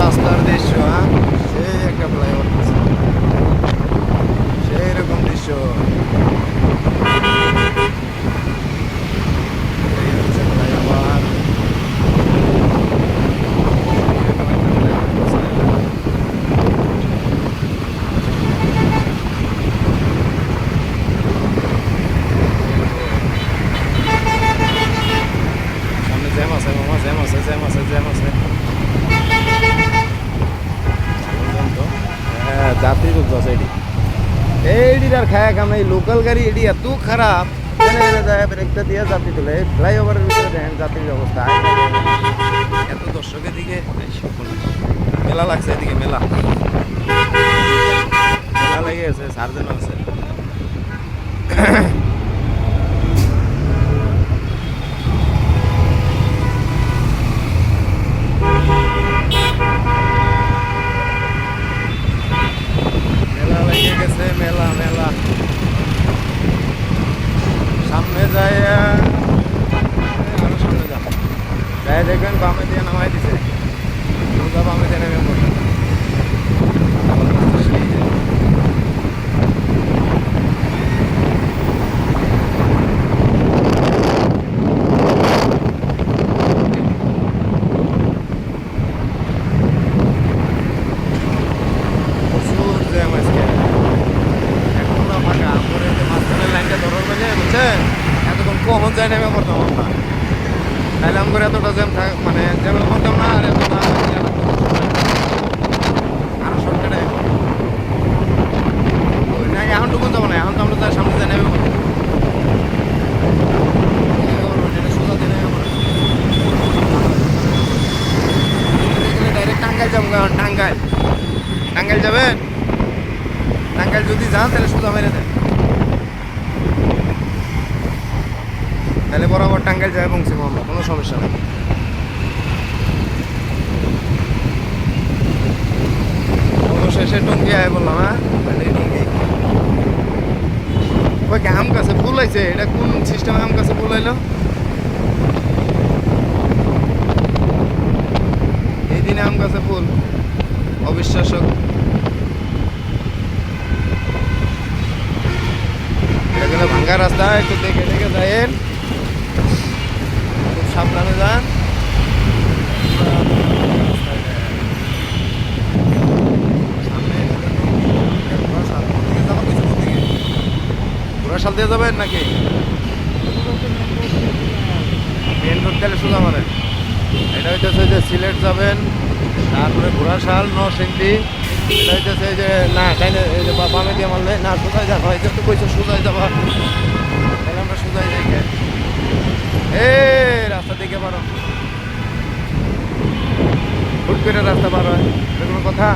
রাস্তার দৃশ্য, হ্যাঁ, সেই একটা ফ্লাইওভার, সেই রকম দৃশ্য। এই হচ্ছে ফ্লাইওভার। সামনে জ্যাম আছে মামা, জ্যাম আছে, জ্যাম আছে, জ্যাম আছে। হ্যাঁ, যাত্রী তো আছে এটি। এইটির আর খায়া কাম এই লোকাল গাড়ি এটি এত খারাপ, যায় ব্রেকটা দিয়ে যাত্রী তুলে। এই ফ্লাইওভারের ভিতরে দেখেন যাত্রীর অবস্থা। এত দর্শকের দিকে মেলা লাগছে, এদিকে মেলা মেলা লেগে গেছে, সার্জন আছে। মেলা লেগে গেছে, মেলা মেলা। সামনে যায়, আরো সামনে যাই দেখবেন বামে দিয়ে নামাই দিছে, সোজা বামে দিয়ে নেমে পড়বে। প্রচুর জ্যাম আজকে, এখন না ফাঁকা করে মাঝখানের লাইনটা ধরার মানে বুঝছেন, এতক্ষণ কখন যায় নেমে পড়তাম আমরা। তাইলে আম করে এতটা জ্যাম থাক, মানে জ্যামে পড়তাম না। আর এতটা আরো শর্টকাটে না, এখন টুকুন যাবো না, এখন তো আমরা সামনে যায় নেমে পড়তাম। ডাইরেক্ট টাঙ্গাইল যাবো, টাঙ্গাইল। টাঙ্গাইল যাবেন? টাঙ্গাইল যদি যান তাহলে সোজা মেরে দেন, তাহলে বরাবর টাঙ্গাইল যাবে পৌঁছবো আমরা, কোনো সমস্যা নেই। অবশেষে টঙ্গি আয় বললাম, হ্যাঁ টঙ্গি। ওই আম গাছে ফুল আইছে, এটা কোন সিস্টেমে আম গাছে ফুল আইলো? এই দিনে আম গাছে ফুল, অবিশ্বাস্য। এখানে ভাঙ্গা রাস্তা, একটু দেখে দেখে যায়েন, খুব সাবধানে যান। ঘোড়াশাল দিয়ে যাবেন নাকি মেন রোড? গেলে সোজা মানে এটা হইতেছে যে সিলেট যাবেন, তারপরে ঘোড়াশাল, নরসিংদী। এটা হইতেছে যে না তাই না, এই যে বামে দিয়ে মারলে না, সোজাই যাবো। এই তো কইছো সোজাই যাবা, তাহলে আমরা সোজাই যাই। এ রাস্তা দিকে পারো, হুট করে রাস্তা পার হয়, এটা কোনো কথা?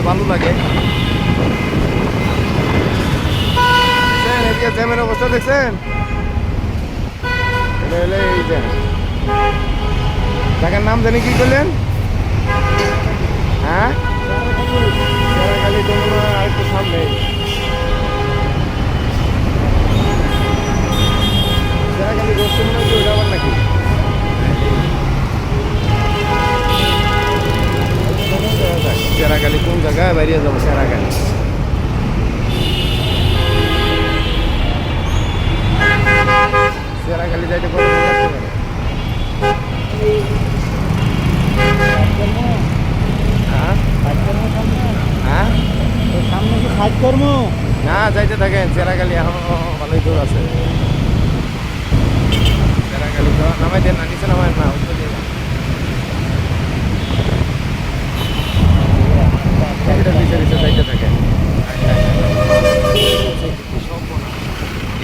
ভালো লাগে। এদিকে জ্যামের অবস্থা দেখছেন? এই যে জায়গার নাম জানি কি করলেন? হ্যাঁ, খালি তো মনে হয় আর একটু সামনে। সেরাখালি রোড মনে হচ্ছে ওইটা আবার নাকি? সেরাখালি কোন জায়গায় বাইরে যাবো? সেরাখালি সেরাখালি যাইতে কত লাগতে পারে? হ্যাঁ, সামনে কি সাইড করবো? না যাইতে থাকেন, সেরাখালি এখন ভালোই দূর আছে। সেরাখালি তো নামাই দেন না, নিচে নামায় না, উঠতে দিয়ে যাইতে থাকেন।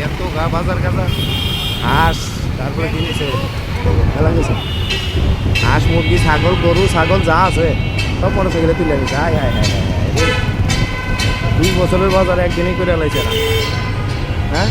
এত গা বাজার গাজা, হাঁস, তারপরে কিনেছে মেলা গেছে, হাঁস, মুরগি, ছাগল, গরু, ছাগল যা আছে সব মোটরসাইকেলে তুলে নিচ্ছে। হায় হায় হায় হায়, 2 বছরের বাজার একদিনই করে লাইছে না, হ্যাঁ।